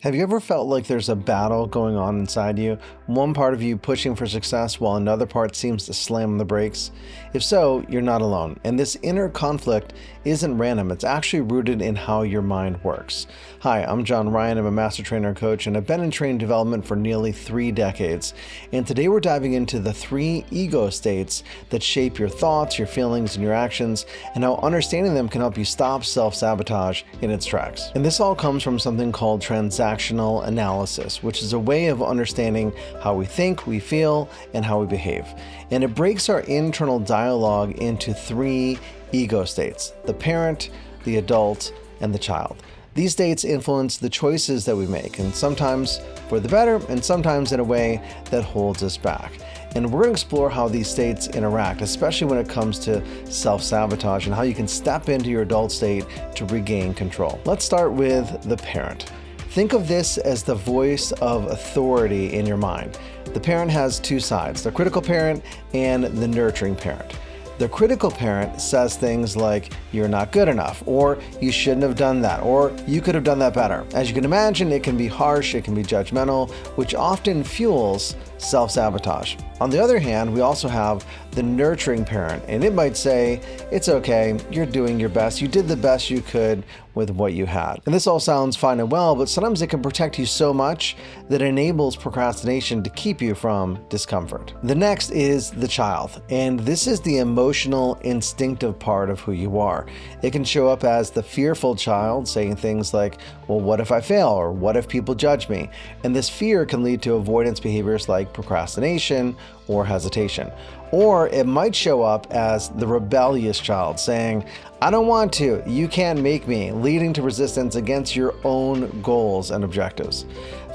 Have you ever felt like there's a battle going on inside you? One part of you pushing for success while another part seems to slam on the brakes? If so, you're not alone. And this inner conflict isn't random. It's actually rooted in how your mind works. Hi, I'm John Ryan. I'm a Master Trainer and Coach, and I've been in training development for nearly 3 decades. And today we're diving into the 3 ego states that shape your thoughts, your feelings, and your actions, and how understanding them can help you stop self-sabotage in its tracks. And this all comes from something called transactional analysis, which is a way of understanding how we think, we feel, and how we behave. And it breaks our internal dialogue into 3 ego states: the parent, the adult, and the child. These states influence the choices that we make, and sometimes for the better, and sometimes in a way that holds us back. And we're going to explore how these states interact, especially when it comes to self-sabotage and how you can step into your adult state to regain control. Let's start with the parent. Think of this as the voice of authority in your mind. The parent has 2 sides, the critical parent and the nurturing parent. The critical parent says things like, "You're not good enough," or "You shouldn't have done that," or "You could have done that better." As you can imagine, it can be harsh, it can be judgmental, which often fuels self-sabotage. On the other hand, we also have the nurturing parent, and it might say, "It's okay, you're doing your best, you did the best you could with what you had." And this all sounds fine and well, but sometimes it can protect you so much that it enables procrastination to keep you from discomfort. The next is the child, and this is the emotional, instinctive part of who you are. It can show up as the fearful child, saying things like, "Well, what if I fail?" or "What if people judge me?" And this fear can lead to avoidance behaviors like procrastination or hesitation. Or it might show up as the rebellious child, saying, "I don't want to, you can't make me," leading to resistance against your own goals and objectives.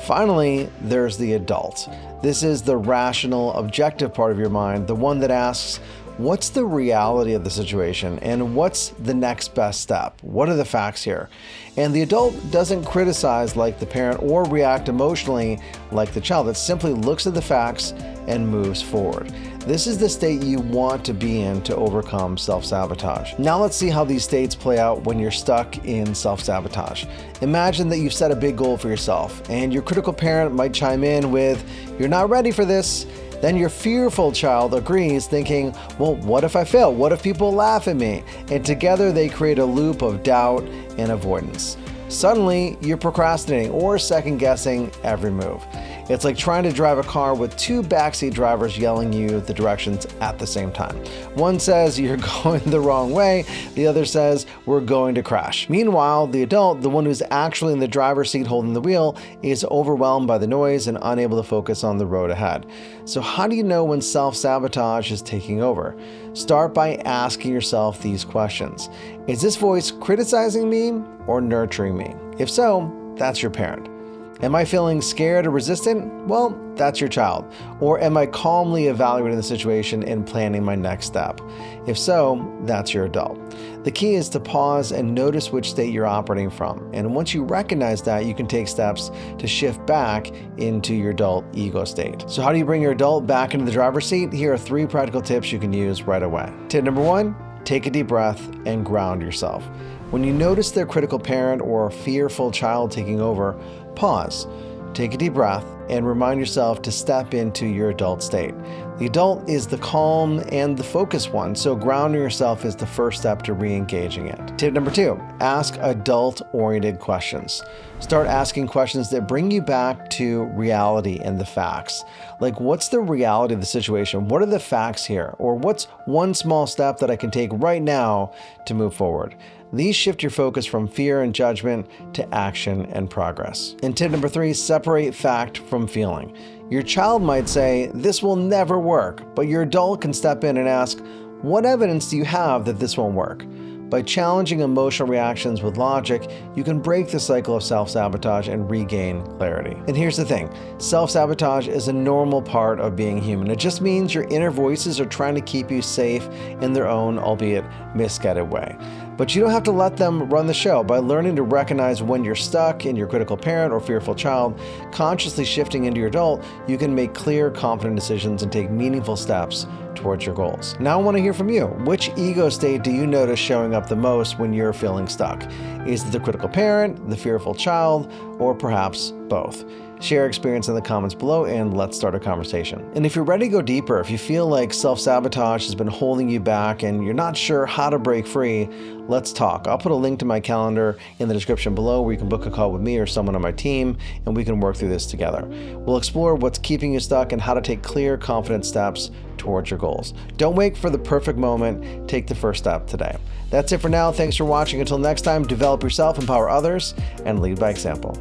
Finally, there's the adult. This is the rational, objective part of your mind, the one that asks, what's the reality of the situation and what's the next best step? What are the facts here? And the adult doesn't criticize like the parent or react emotionally like the child. It simply looks at the facts and moves forward. This is the state you want to be in to overcome self-sabotage. Now let's see how these states play out when you're stuck in self-sabotage. Imagine that you've set a big goal for yourself, and your critical parent might chime in with, "You're not ready for this." Then your fearful child agrees, thinking, "Well, what if I fail? What if people laugh at me?" And together they create a loop of doubt and avoidance. Suddenly, you're procrastinating or second-guessing every move. It's like trying to drive a car with 2 backseat drivers yelling you the directions at the same time. One says you're going the wrong way, the other says we're going to crash. Meanwhile, the adult, the one who's actually in the driver's seat holding the wheel, is overwhelmed by the noise and unable to focus on the road ahead. So how do you know when self-sabotage is taking over? Start by asking yourself these questions. Is this voice criticizing me or nurturing me? If so, that's your parent. Am I feeling scared or resistant? Well, that's your child. Or am I calmly evaluating the situation and planning my next step? If so, that's your adult. The key is to pause and notice which state you're operating from. And once you recognize that, you can take steps to shift back into your adult ego state. So how do you bring your adult back into the driver's seat? Here are 3 practical tips you can use right away. Tip number 1, take a deep breath and ground yourself. When you notice their critical parent or a fearful child taking over, pause, take a deep breath, and remind yourself to step into your adult state. The adult is the calm and the focused one, so grounding yourself is the first step to re-engaging it. Tip number 2, ask adult-oriented questions. Start asking questions that bring you back to reality and the facts. Like, what's the reality of the situation? What are the facts here? Or what's one small step that I can take right now to move forward? These shift your focus from fear and judgment to action and progress. And tip number 3, separate fact from feeling. Your child might say, "This will never work," but your adult can step in and ask, "What evidence do you have that this won't work?" By challenging emotional reactions with logic, you can break the cycle of self-sabotage and regain clarity. And here's the thing, self-sabotage is a normal part of being human. It just means your inner voices are trying to keep you safe in their own, albeit misguided way. But you don't have to let them run the show. By learning to recognize when you're stuck in your critical parent or fearful child, consciously shifting into your adult, you can make clear, confident decisions and take meaningful steps towards your goals. Now I want to hear from you. Which ego state do you notice showing up the most when you're feeling stuck? Is it the critical parent, the fearful child, or perhaps both? Share your experience in the comments below and let's start a conversation. And if you're ready to go deeper, if you feel like self-sabotage has been holding you back and you're not sure how to break free, let's talk. I'll put a link to my calendar in the description below where you can book a call with me or someone on my team and we can work through this together. We'll explore what's keeping you stuck and how to take clear, confident steps towards your goals. Don't wait for the perfect moment. Take the first step today. That's it for now. Thanks for watching. Until next time, develop yourself, empower others, and lead by example.